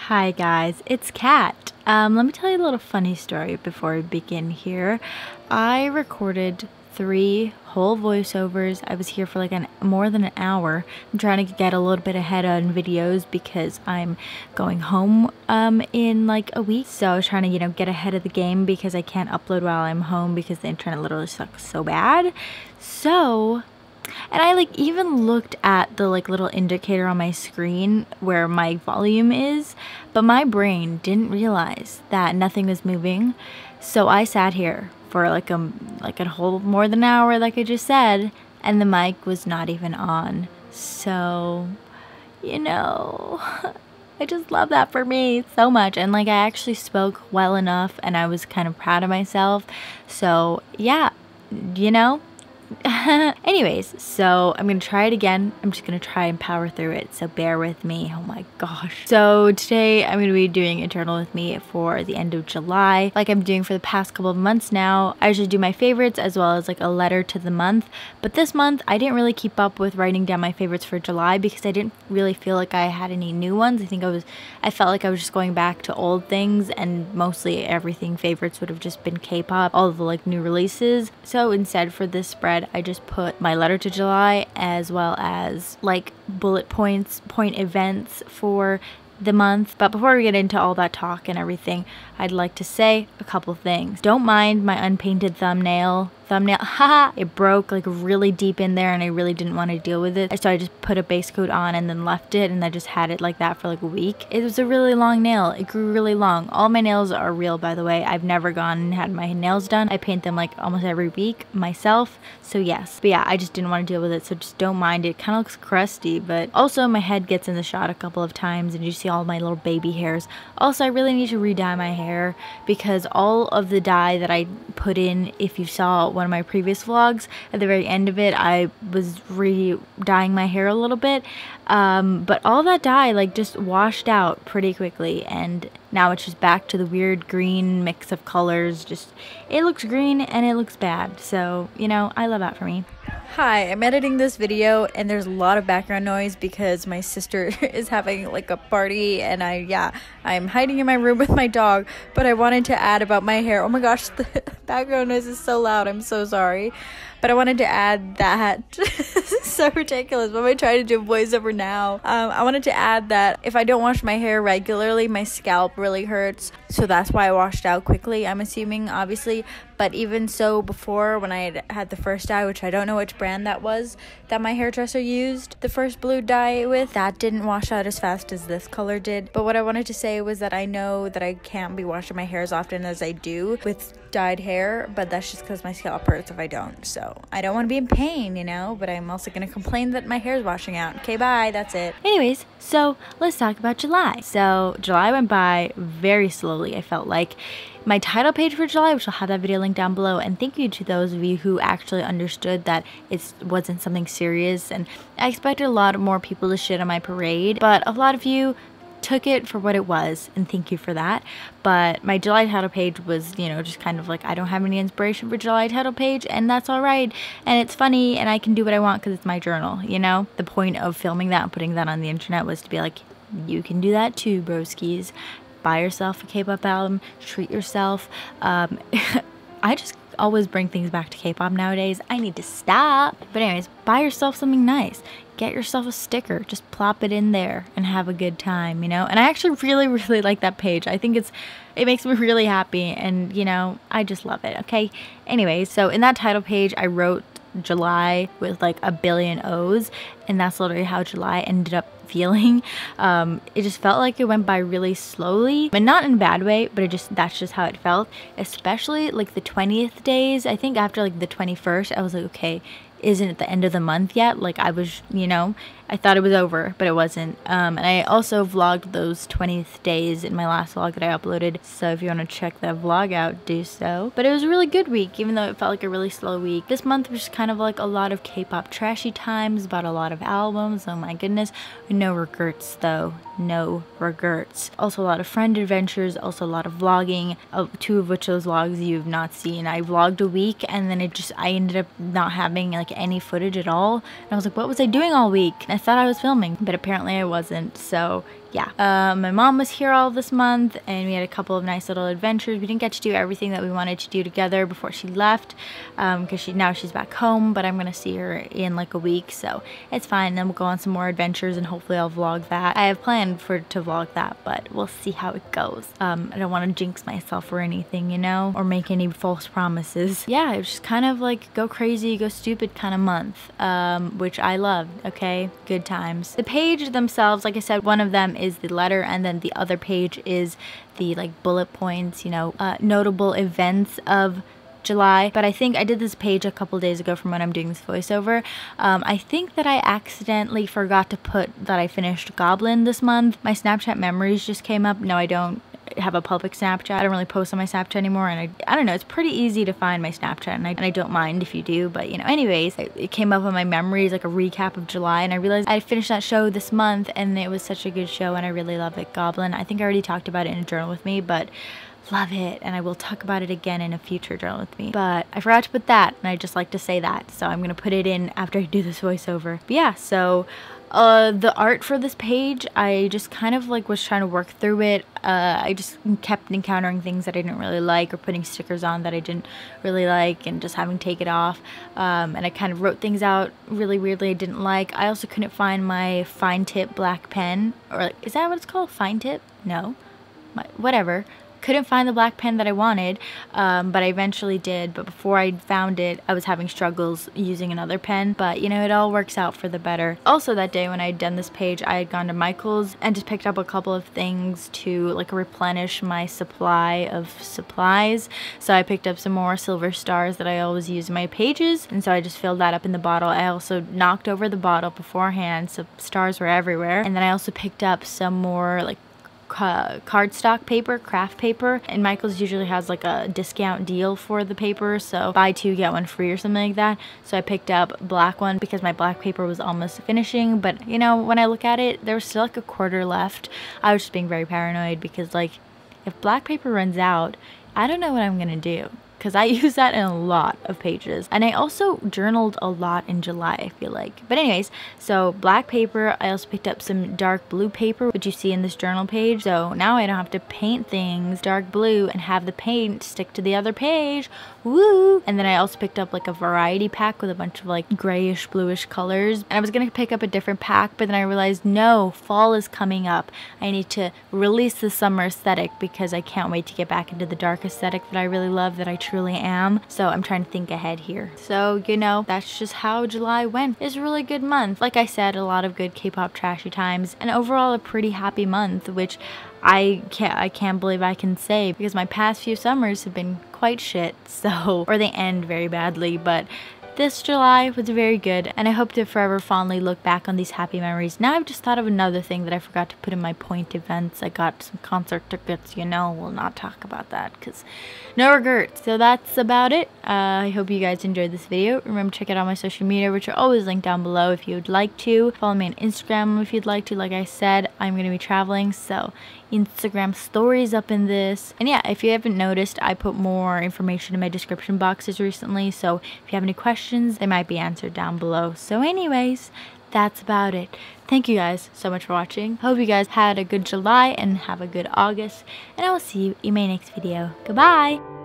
Hi guys, it's Kat. Let me tell you a little funny story before we begin here. I recorded 3 whole voiceovers. I was here for like more than an hour. I'm trying to get a little bit ahead on videos because I'm going home in like a week. So I was trying to, get ahead of the game because I can't upload while I'm home because the internet literally sucks so bad. And I even looked at the little indicator on my screen where my volume is, but my brain didn't realize that nothing was moving. So I sat here for like a whole more than an hour, like I just said, and the mic was not even on. So, I just love that for me so much. And I actually spoke well enough and I was kind of proud of myself. So yeah, anyways, so I'm gonna try it again. I'm just gonna try and power through it, so bear with me. Oh my gosh. So today I'm gonna be doing a journal with me for the end of July, like I'm doing for the past couple of months now. I usually do my favorites as well as a letter to the month, but this month I didn't really keep up with writing down my favorites for July because I didn't really feel like I had any new ones. I felt like I was just going back to old things, and mostly everything favorites would have just been K-pop, all of the new releases. So instead, for this spread, I just put my letter to July as well as bullet point events for the month. But before we get into all that talk and everything, I'd like to say a couple things. Don't mind my unpainted thumbnail, haha, it broke really deep in there and I really didn't want to deal with it, so I just put a base coat on and then left it, and I just had it like that for a week. It was a really long nail. It grew really long. All my nails are real, by the way. I've never gone and had my nails done. I paint them almost every week myself, so yes. But yeah, I just didn't want to deal with it, so just don't mind it. Kind of looks crusty, but also my head gets in the shot a couple of times and you see all my little baby hairs. Also, I really need to re-dye my hair because all of the dye that I put in, if you saw one of my previous vlogs, at the very end of it I was re-dyeing my hair a little bit, but all that dye just washed out pretty quickly, and now it's just back to the weird green mix of colors. Just, it looks green and it looks bad, so I love that for me. Hi, I'm editing this video and there's a lot of background noise because my sister is having a party, and I'm hiding in my room with my dog. But I wanted to add about my hair. Oh my gosh, the background noise is so loud. I'm so sorry. But I wanted to add that. This is so ridiculous. What am I trying to do a voiceover now? I wanted to add that if I don't wash my hair regularly, my scalp really hurts. So that's why I washed out quickly, I'm assuming, obviously. But even so, before, when I had the first dye, which I don't know which brand that was, that my hairdresser used the first blue dye with, that didn't wash out as fast as this color did. But what I wanted to say was that I know that I can't be washing my hair as often as I do with dyed hair, but that's just because my scalp hurts if I don't. So I don't want to be in pain, but I'm also going to complain that my hair is washing out. Okay, bye. That's it. Anyways, so let's talk about July. So July went by very slowly, I felt like. My title page for July, which I'll have that video linked down below, and thank you to those of you who actually understood that it wasn't something serious, and I expected a lot more people to shit on my parade, but a lot of you took it for what it was, and thank you for that. But my July title page was, just kind of I don't have any inspiration for July title page, and that's alright, and it's funny, and I can do what I want because it's my journal, The point of filming that and putting that on the internet was to be you can do that too, broskies. Buy yourself a K-pop album, treat yourself. I just always bring things back to K-pop nowadays. I need to stop. But anyways, buy yourself something nice. Get yourself a sticker. Just plop it in there and have a good time, And I actually really, really like that page. I think it makes me really happy, and I just love it. Okay. Anyways, so in that title page, I wrote July with a billion O's, and that's literally how July ended up feeling. It just felt like it went by really slowly, and not in a bad way, but that's just how it felt, especially the 20th days. I think after the 21st I was okay, isn't it the end of the month yet? I was, I thought it was over, but it wasn't. And I also vlogged those 20th days in my last vlog that I uploaded, so if you want to check that vlog out, do so. But it was a really good week, even though it felt like a really slow week. This month was just kind of a lot of K-pop trashy times, about a lot of albums. Oh my goodness. No regrets though. No regrets. Also a lot of friend adventures, also a lot of vlogging, 2 of which those vlogs you have not seen. I vlogged a week and then I ended up not having any footage at all. And I was what was I doing all week? I thought I was filming, but apparently I wasn't. So yeah. My mom was here all this month, and we had a couple of nice little adventures. We didn't get to do everything that we wanted to do together before she left, because now she's back home, but I'm gonna see her in like a week, so it's fine. Then we'll go on some more adventures, and hopefully I'll vlog that. I have planned to vlog that, but we'll see how it goes. I don't want to jinx myself or anything, you know, or make any false promises. Yeah, it was just kind of like go crazy, go stupid kind of month, which I loved. Okay, good times. The page themselves, like I said, one of them is the letter, and then the other page is the like bullet points, you know, notable events of July. But I think I did this page a couple days ago from when I'm doing this voiceover. I think that I accidentally forgot to put that I finished Goblin this month. My Snapchat memories just came up. No, I don't have a public Snapchat. I don't really post on my Snapchat anymore, and I don't know, it's pretty easy to find my Snapchat, and I don't mind if you do, but you know, anyways, it came up on my memories, like a recap of July, and I realized I finished that show this month, and it was such a good show, and I really love it. Goblin, I think I already talked about it in a journal with me, but love it, and I will talk about it again in a future journal with me. But I forgot to put that, and I just like to say that, so I'm gonna put it in after I do this voiceover. But yeah, so the art for this page, I just kind of like was trying to work through it. I just kept encountering things that I didn't really like, or putting stickers on that I didn't really like, and just having to take it off. And I kind of wrote things out really weirdly I didn't like. I also couldn't find my fine tip black pen, or is that what it's called? Fine tip? No, whatever. Couldn't find the black pen that I wanted, but I eventually did. But before I found it, I was having struggles using another pen, but you know, it all works out for the better. Also that day when I had done this page, I had gone to Michael's and just picked up a couple of things to like replenish my supply of supplies. So I picked up some more silver stars that I always use in my pages, and so I just filled that up in the bottle. I also knocked over the bottle beforehand, so stars were everywhere. And then I also picked up some more like cardstock paper, craft paper, and Michael's usually has like a discount deal for the paper, so buy two get one free or something like that. So I picked up black one because my black paper was almost finishing, but you know, when I look at it, there was still like a quarter left. I was just being very paranoid because like if black paper runs out, I don't know what I'm gonna do, because I use that in a lot of pages. And I also journaled a lot in July, I feel like. But anyways, so black paper. I also picked up some dark blue paper, which you see in this journal page. So now I don't have to paint things dark blue and have the paint stick to the other page. Woo! And then I also picked up like a variety pack with a bunch of like grayish, bluish colors. And I was gonna pick up a different pack, but then I realized, no, fall is coming up. I need to release the summer aesthetic because I can't wait to get back into the dark aesthetic that I really love, that I truly am. So I'm trying to think ahead here. So you know, that's just how July went. It's a really good month. Like I said, a lot of good K-pop trashy times, and overall a pretty happy month, which I can't believe I can say, because my past few summers have been quite shit, so, or they end very badly, but this July was very good, and I hope to forever fondly look back on these happy memories. Now I've just thought of another thing that I forgot to put in my point events. I got some concert tickets, you know, we'll not talk about that because no regrets. So that's about it. I hope you guys enjoyed this video. Remember to check out all my social media, which are always linked down below if you would like to. Follow me on Instagram if you'd like to. Like I said, I'm going to be traveling, so Instagram stories up in this. And yeah, if you haven't noticed, I put more information in my description boxes recently, so if you have any questions, they might be answered down below. So anyways, that's about it. Thank you guys so much for watching. Hope you guys had a good July and have a good August, and I will see you in my next video. Goodbye!